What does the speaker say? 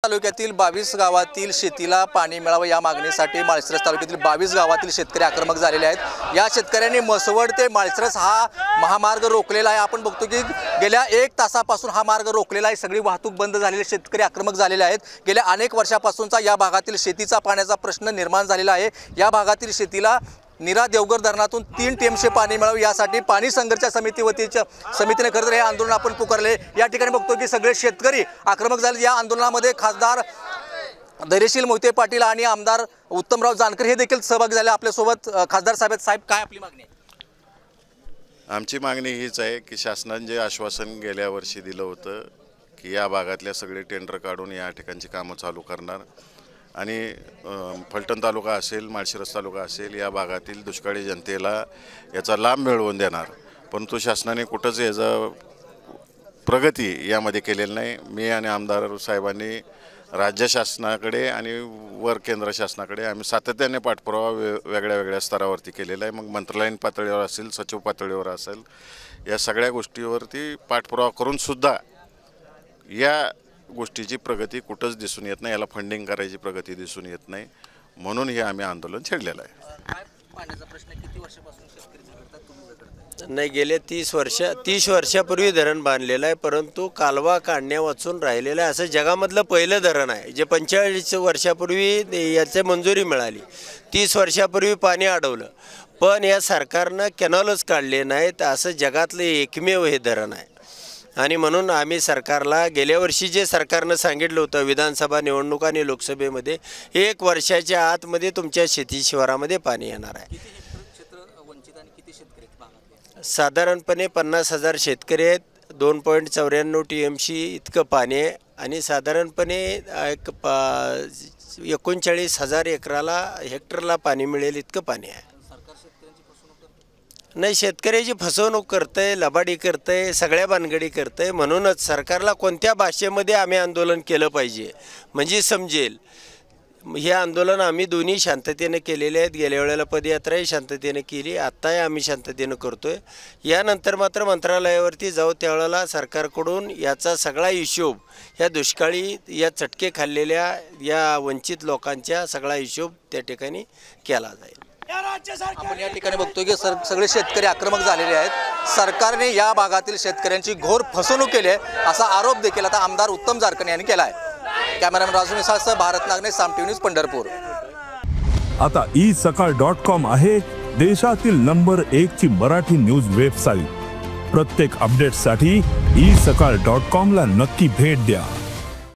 तालुक्यातील 22 गावातील शेतीला पाणी मिळावं या मागणीसाठी माळशिरस तालुक्यातील 22 गावातील शेतकरी आक्रमक झालेले आहेत। या शेतकऱ्यांनी मसवड ते माळशिरस हा महामार्ग रोखलेला आहे। आपण बघतो की गेल्या 1 तासापासून हा मार्ग रोखलेला आहे। सगळी वाहतूक बंद झालेली, शेतकरी आक्रमक झालेले आहेत। गेल्या अनेक वर्षापासूनचा या भागातील शेतीचा पाण्याचा प्रश्न निर्माण झालेला आहे। या भागातील शेतीला नीरा देवघर धरणातून 3 टीएमसी पाणी मिळावे यासाठी पाणी संघर्ष समितीने खरं तर हे आंदोलन आपण पुकारले। या ठिकाणी बघतो की सगळे शेतकरी आक्रमक झाले। या आंदोलनामध्ये खासदार धैर्यशील मोहिते पाटील आणि आमदार उत्तमराव जानकर हे देखील सहभागी झाले। आपल्यासोबत खासदार साहेब काय आपली मागणी आहे? आमची मागणी हीच आहे की शासनाने जे आश्वासन गेल्या वर्षी दिलं होतं की या भागातल्या सगळे टेंडर काढून या ठिकाणची कामं चालू करणार आणि फलटण तालुका असेल, माळशिरस तालुका असेल, या भागातील दुष्काळी जनतेला याचा लाभ मिळवून देणार, परंतु शासनाने कुठंच याचा प्रगती यामध्ये केलेली नाही। मी आणि आमदार साहेबांनी राज्य शासनाकडे आणि वर केंद्र शासनाकडे आम्ही सातत्याने पाठपुरावा वेगळ्या वेगळ्या स्तरावरती केलेला आहे। मग मंत्रालयीन पातळीवर असेल, सचिव पातळीवर असेल, या सगळ्या गोष्टीवरती पाठपुरावा करून सुद्धा या गोष्टीची प्रगती कुठंच दिसून येत नाही। याला फंडिंग करायची प्रगती दिसून येत नाही, म्हणून हे आम्ही आंदोलन छेडलेलं आहे। पाण्याचा प्रश्न किती वर्षापासून शेतकरी झगडतात, तुम्ही झगडताय? नाही, गेले 30 वर्षापूर्वी धरण बांधलेलं आहे, परंतु कालवा काढण्या वाचून राहिलेलं आहे। असं जगामधलं पहिलं धरण आहे जे 45 वर्षापूर्वी याची मंजुरी मिळाली। 30 वर्षापूर्वी पाणी अडवलं, पण या सरकारनं कॅनॉलच काढले नाहीत। असं जगातलं एकमेव हे धरण आहे। आणि म्हणून आम्ही सरकारला गेल्या वर्षी जे सरकारनं सांगितलं होतं विधानसभा निवडणूक आणि लोकसभेमध्ये 1 वर्षाच्या आतमध्ये तुमच्या शेती शिवारामध्ये पाणी येणार आहे। साधारणपणे 50,000 शेतकरी आहेत, 2.94 टीएमसी इतकं पाणी आहे आणि साधारणपणे 39,000 हेक्टरला पाणी मिळेल इतकं पाणी आहे। नाही, शेतकऱ्याची फसवणूक करतंय, लबाडी करतंय, सगळ्या भानगडी करतंय। म्हणूनच सरकारला कोणत्या भाषेमध्ये आम्ही आंदोलन केलं पाहिजे म्हणजे समजेल। हे आंदोलन आम्ही दोन्ही शांततेने केलेले आहेत। गेल्या वेळेला पदयात्राही शांततेने केली, आत्ताही आम्ही शांततेने करतोय। यानंतर मात्र मंत्रालयावरती जाऊ त्यावेळेला सरकारकडून याचा सगळा हिशोब, ह्या दुष्काळी या चटके खाल्लेल्या या वंचित लोकांचा सगळा हिशोब त्या ठिकाणी केला जाईल। आपण या ठिकाणी बघतो की सगळे शेतकरी आक्रमक झालेले आहेत। सरकारने या भागातील शेतकऱ्यांची घोर फसवणूक केली आहे असा आरोप देखील आता आमदार उत्तम जानकर यांनी केला आहे। कॅमेरामॅन राजू मिसाळसह भारत नागने, साम टीव्ही न्यूज, पंढरपूर। आता isakal.com आहे देशातील नंबर 1 ची मराठी न्यूज वेबसाईट। प्रत्येक अपडेटसाठी isakal.com ला नक्की भेट द्या।